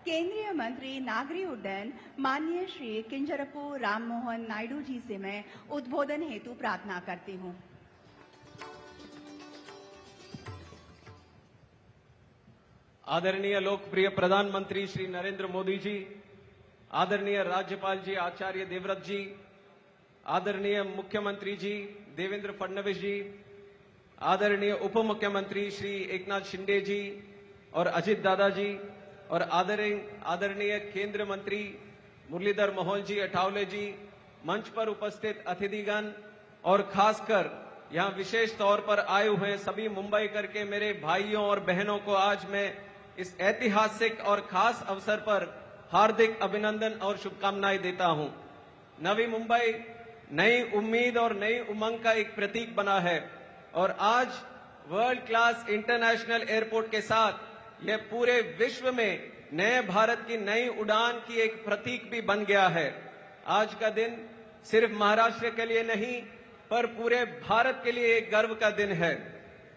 केंद्रीय मंत्री नागरिक उड्डयन माननीय श्री किंजरपु राम मोहन नायडू जी से मैं उद्बोधन हेतु प्रार्थना करती हूँ। आदरणीय लोकप्रिय प्रधानमंत्री श्री नरेंद्र मोदी जी, आदरणीय राज्यपाल जी आचार्य देवव्रत जी, आदरणीय मुख्यमंत्री जी देवेंद्र फडणवीस जी, आदरणीय उप मुख्यमंत्री श्री एकनाथ शिंदे जी और अजित दादा जी, और आदरणीय केंद्रीय मंत्री मुरलीधर मोहोल जी अठावले जी, मंच पर उपस्थित अतिथिगण और खासकर यहां विशेष तौर पर आए हुए सभी मुंबईकर के मेरे भाइयों और बहनों को आज मैं इस ऐतिहासिक और खास अवसर पर हार्दिक अभिनंदन और शुभकामनाएं देता हूं। नवी मुंबई नई उम्मीद और नई उमंग का एक प्रतीक बना है और आज वर्ल्ड क्लास इंटरनेशनल एयरपोर्ट के साथ यह पूरे विश्व में नए भारत की नई उड़ान की एक प्रतीक भी बन गया है। आज का दिन सिर्फ महाराष्ट्र के लिए नहीं पर पूरे भारत के लिए एक गर्व का दिन है।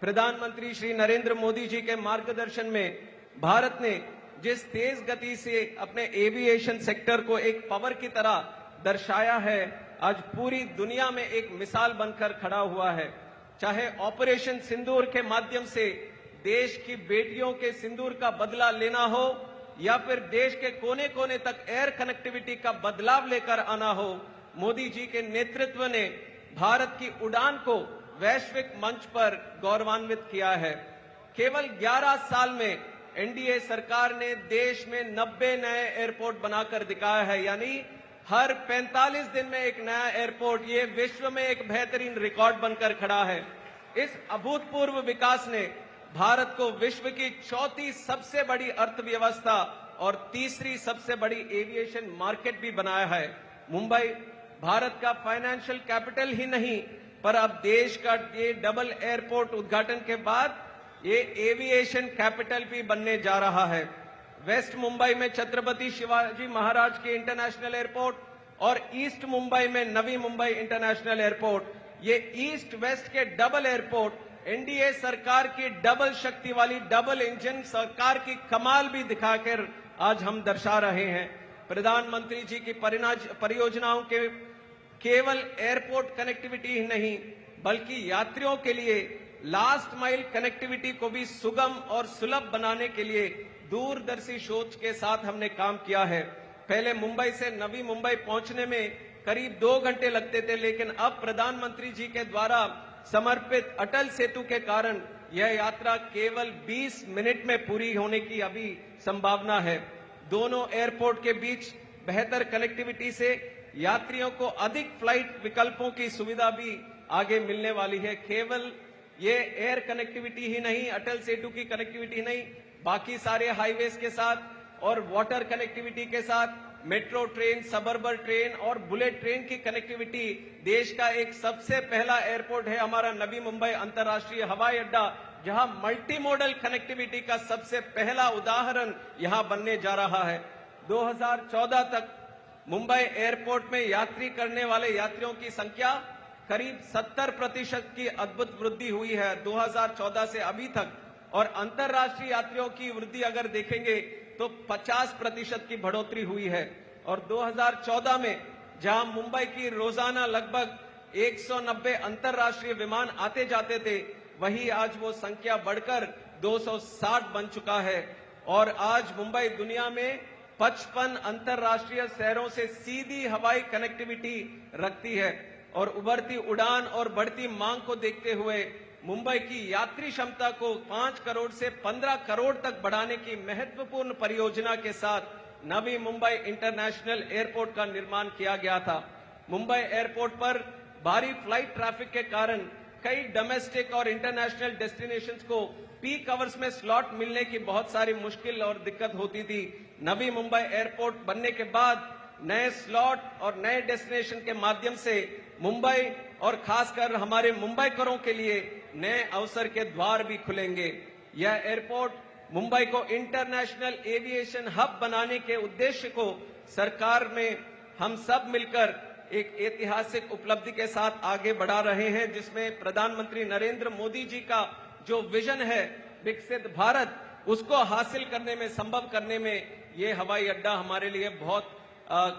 प्रधानमंत्री श्री नरेंद्र मोदी जी के मार्गदर्शन में भारत ने जिस तेज गति से अपने एविएशन सेक्टर को एक पावर की तरह दर्शाया है, आज पूरी दुनिया में एक मिसाल बनकर खड़ा हुआ है। चाहे ऑपरेशन सिंदूर के माध्यम से देश की बेटियों के सिंदूर का बदला लेना हो या फिर देश के कोने कोने तक एयर कनेक्टिविटी का बदलाव लेकर आना हो, मोदी जी के नेतृत्व ने भारत की उड़ान को वैश्विक मंच पर गौरवान्वित किया है। केवल 11 साल में एनडीए सरकार ने देश में 90 नए एयरपोर्ट बनाकर दिखाया है, यानी हर 45 दिन में एक नया एयरपोर्ट। ये विश्व में एक बेहतरीन रिकॉर्ड बनकर खड़ा है। इस अभूतपूर्व विकास ने भारत को विश्व की चौथी सबसे बड़ी अर्थव्यवस्था और तीसरी सबसे बड़ी एविएशन मार्केट भी बनाया है। मुंबई भारत का फाइनेंशियल कैपिटल ही नहीं पर अब देश का ये डबल एयरपोर्ट उद्घाटन के बाद ये एविएशन कैपिटल भी बनने जा रहा है। वेस्ट मुंबई में छत्रपति शिवाजी महाराज के इंटरनेशनल एयरपोर्ट और ईस्ट मुंबई में नवी मुंबई इंटरनेशनल एयरपोर्ट, ये ईस्ट वेस्ट के डबल एयरपोर्ट एनडीए सरकार की डबल शक्ति वाली डबल इंजन सरकार की कमाल भी दिखाकर आज हम दर्शा रहे हैं। प्रधानमंत्री जी की परियोजनाओं के केवल एयरपोर्ट कनेक्टिविटी ही नहीं बल्कि यात्रियों के लिए लास्ट माइल कनेक्टिविटी को भी सुगम और सुलभ बनाने के लिए दूरदर्शी सोच के साथ हमने काम किया है। पहले मुंबई से नवी मुंबई पहुंचने में करीब 2 घंटे लगते थे, लेकिन अब प्रधानमंत्री जी के द्वारा समर्पित अटल सेतु के कारण यह यात्रा केवल 20 मिनट में पूरी होने की अभी संभावना है। दोनों एयरपोर्ट के बीच बेहतर कनेक्टिविटी से यात्रियों को अधिक फ्लाइट विकल्पों की सुविधा भी आगे मिलने वाली है। केवल ये एयर कनेक्टिविटी ही नहीं, अटल सेतु की कनेक्टिविटी नहीं, बाकी सारे हाईवेज के साथ और वाटर कनेक्टिविटी के साथ मेट्रो ट्रेन, सबअर्बन ट्रेन और बुलेट ट्रेन की कनेक्टिविटी, देश का एक सबसे पहला एयरपोर्ट है हमारा नवी मुंबई अंतर्राष्ट्रीय हवाई अड्डा, जहां मल्टी मॉडल कनेक्टिविटी का सबसे पहला उदाहरण यहां बनने जा रहा है। 2014 तक मुंबई एयरपोर्ट में यात्री करने वाले यात्रियों की संख्या करीब 70% की अद्भुत वृद्धि हुई है 2014 से अभी तक, और अंतर्राष्ट्रीय यात्रियों की वृद्धि अगर देखेंगे तो 50% की बढ़ोतरी हुई है। और 2014 में जहां मुंबई की रोजाना लगभग 190 अंतर्राष्ट्रीय विमान आते जाते थे, वहीं आज वो संख्या बढ़कर 260 बन चुका है और आज मुंबई दुनिया में 55 अंतर्राष्ट्रीय शहरों से सीधी हवाई कनेक्टिविटी रखती है। और उभरती उड़ान और बढ़ती मांग को देखते हुए मुंबई की यात्री क्षमता को 5 करोड़ से 15 करोड़ तक बढ़ाने की महत्वपूर्ण परियोजना के साथ नवी मुंबई इंटरनेशनल एयरपोर्ट का निर्माण किया गया था। मुंबई एयरपोर्ट पर भारी फ्लाइट ट्रैफिक के कारण कई डोमेस्टिक और इंटरनेशनल डेस्टिनेशंस को पीक आवर्स में स्लॉट मिलने की बहुत सारी मुश्किल और दिक्कत होती थी। नवी मुंबई एयरपोर्ट बनने के बाद नए स्लॉट और नए डेस्टिनेशन के माध्यम से मुंबई और खासकर हमारे मुंबईकरों के लिए नए अवसर के द्वार भी खुलेंगे। यह एयरपोर्ट मुंबई को इंटरनेशनल एविएशन हब बनाने के उद्देश्य को सरकार में हम सब मिलकर एक ऐतिहासिक उपलब्धि के साथ आगे बढ़ा रहे हैं, जिसमें प्रधानमंत्री नरेंद्र मोदी जी का जो विजन है विकसित भारत, उसको हासिल करने में, संभव करने में ये हवाई अड्डा हमारे लिए बहुत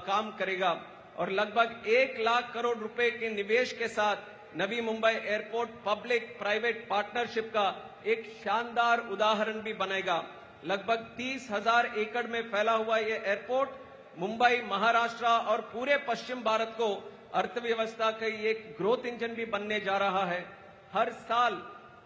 काम करेगा। और लगभग 1 लाख करोड़ रुपए के निवेश के साथ Navi Mumbai airport public private partnership का एक शानदार उदाहरण भी बनेगा। लगभग 30,000 एकड़ में फैला हुआ ये एयरपोर्ट मुंबई, महाराष्ट्र और पूरे पश्चिम भारत को अर्थव्यवस्था का एक ग्रोथ इंजन भी बनने जा रहा है। हर साल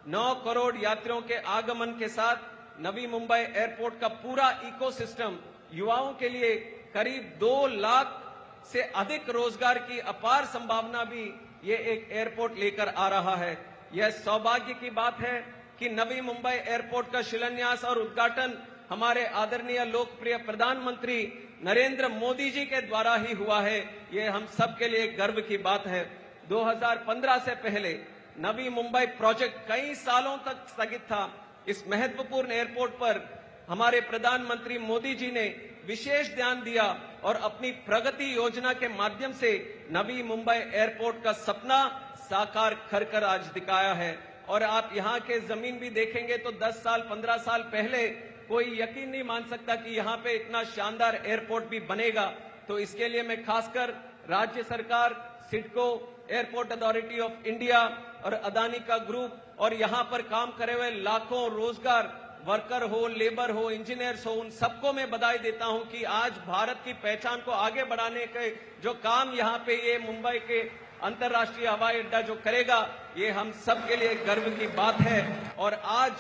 9 करोड़ यात्रियों के आगमन के साथ नवी मुंबई एयरपोर्ट का पूरा इकोसिस्टम युवाओं के लिए करीब 2 लाख से अधिक रोजगार की अपार संभावना भी ये एक एयरपोर्ट लेकर आ रहा है। यह सौभाग्य की बात है कि नवी मुंबई एयरपोर्ट का शिलान्यास और उद्घाटन हमारे आदरणीय लोकप्रिय प्रधानमंत्री नरेंद्र मोदी जी के द्वारा ही हुआ है। ये हम सब के लिए गर्व की बात है। 2015 से पहले नवी मुंबई प्रोजेक्ट कई सालों तक स्थगित था। इस महत्वपूर्ण एयरपोर्ट पर हमारे प्रधानमंत्री मोदी जी ने विशेष ध्यान दिया और अपनी प्रगति योजना के माध्यम से नवी मुंबई एयरपोर्ट का सपना साकार कर आज दिखाया है। और आप यहाँ के जमीन भी देखेंगे तो 10 साल 15 साल पहले कोई यकीन नहीं मान सकता कि यहाँ पे इतना शानदार एयरपोर्ट भी बनेगा। तो इसके लिए मैं खासकर राज्य सरकार, CIDCO, airport authority of India और अदानी का ग्रुप और यहाँ पर काम करे हुए लाखों रोजगार वर्कर हो, लेबर हो, इंजीनियर्स हो, उन सबको मैं बधाई देता हूं कि आज भारत की पहचान को आगे बढ़ाने के जो काम यहाँ पे ये मुंबई के अंतर्राष्ट्रीय हवाई अड्डा जो करेगा, ये हम सब के लिए गर्व की बात है। और आज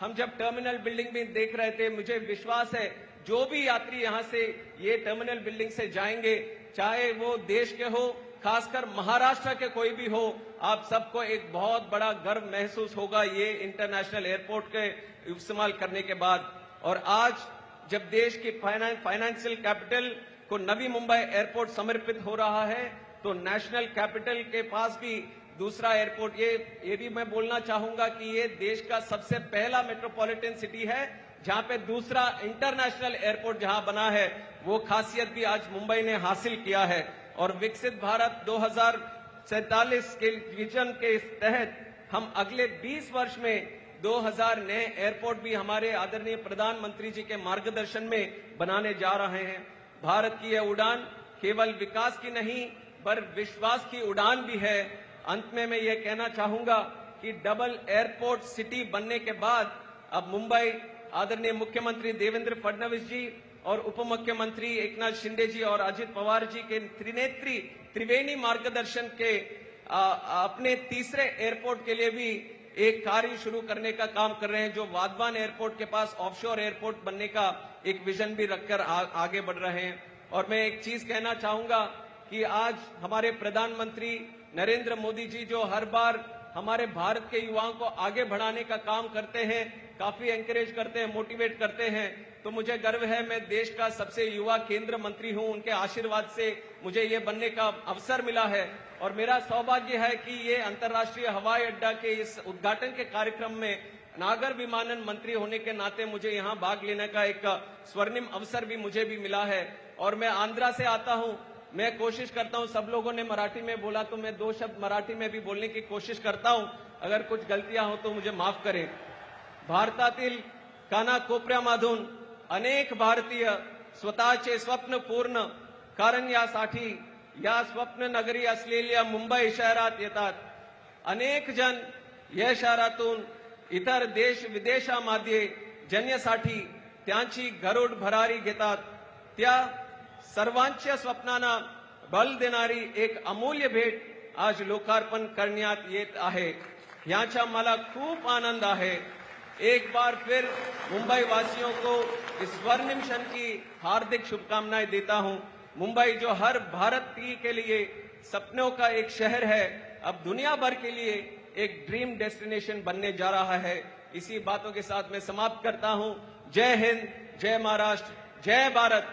हम जब टर्मिनल बिल्डिंग में देख रहे थे, मुझे विश्वास है जो भी यात्री यहाँ से ये टर्मिनल बिल्डिंग से जाएंगे, चाहे वो देश के हो, खासकर महाराष्ट्र के कोई भी हो, आप सबको एक बहुत बड़ा गर्व महसूस होगा ये इंटरनेशनल एयरपोर्ट के इस्तेमाल करने के बाद। और आज जब देश की फाइनेंशियल कैपिटल को नवी मुंबई एयरपोर्ट समर्पित हो रहा है, तो नेशनल कैपिटल के पास भी दूसरा एयरपोर्ट, ये भी मैं बोलना चाहूंगा कि ये देश का सबसे पहला मेट्रोपॉलिटन सिटी है जहां पे दूसरा इंटरनेशनल एयरपोर्ट जहां बना है, वो खासियत भी आज मुंबई ने हासिल किया है। और विकसित भारत 2047 के विजन के तहत हम अगले 20 वर्ष में 2000 नए एयरपोर्ट भी हमारे आदरणीय प्रधानमंत्री जी के मार्गदर्शन में बनाने जा रहे हैं। भारत की यह उड़ान केवल विकास की नहीं पर विश्वास की उड़ान भी है। अंत में मैं ये कहना चाहूंगा कि डबल एयरपोर्ट सिटी बनने के बाद अब मुंबई आदरणीय मुख्यमंत्री देवेंद्र फडणवीस जी और उप मुख्यमंत्री एकनाथ शिंदे जी और अजित पवार जी के त्रिवेणी मार्गदर्शन के अपने तीसरे एयरपोर्ट के लिए भी एक कार्य शुरू करने का काम कर रहे हैं, जो वाधवान एयरपोर्ट के पास ऑफशोर एयरपोर्ट बनने का एक विजन भी रखकर आगे बढ़ रहे हैं। और मैं एक चीज कहना चाहूंगा कि आज हमारे प्रधानमंत्री नरेंद्र मोदी जी जो हर बार हमारे भारत के युवाओं को आगे बढ़ाने का काम करते हैं, काफी एंकरेज करते हैं, मोटिवेट करते हैं, तो मुझे गर्व है मैं देश का सबसे युवा केंद्र मंत्री हूं। उनके आशीर्वाद से मुझे ये बनने का अवसर मिला है और मेरा सौभाग्य है कि ये अंतर्राष्ट्रीय हवाई अड्डा के इस उद्घाटन के कार्यक्रम में नागर विमानन मंत्री होने के नाते मुझे यहाँ भाग लेने का एक स्वर्णिम अवसर भी मुझे भी मिला है। और मैं आंध्रा से आता हूं, मैं कोशिश करता हूं, सब लोगों ने मराठी में बोला तो मैं 2 शब्द मराठी में भी बोलने की कोशिश करता हूं, अगर कुछ गलतियां हो तो मुझे माफ करें। भारतातील कानाकोपऱ्यामधून अनेक भारतीय स्वतःचे स्वप्न पूर्ण करण्यासाठी या स्वप्न नगरी असलेल्या मुंबई शहरात येतात। अनेक जण या शहरातून इतर देश विदेशामध्ये जण्यासाठी त्यांची गरुड भरारी घेतात। त्या सर्वांच्या स्वप्नांना बल देणारी एक अमूल्य भेट आज लोकार्पण करण्यात येत आहे। याचा मला खूप आनंद आहे। एक बार फिर मुंबई वासियों को इस स्वर्णिम क्षण की हार्दिक शुभकामनाएं देता हूं। मुंबई जो हर भारतीय के लिए सपनों का एक शहर है, अब दुनिया भर के लिए एक ड्रीम डेस्टिनेशन बनने जा रहा है। इसी बातों के साथ मैं समाप्त करता हूं। जय हिंद, जय महाराष्ट्र, जय भारत।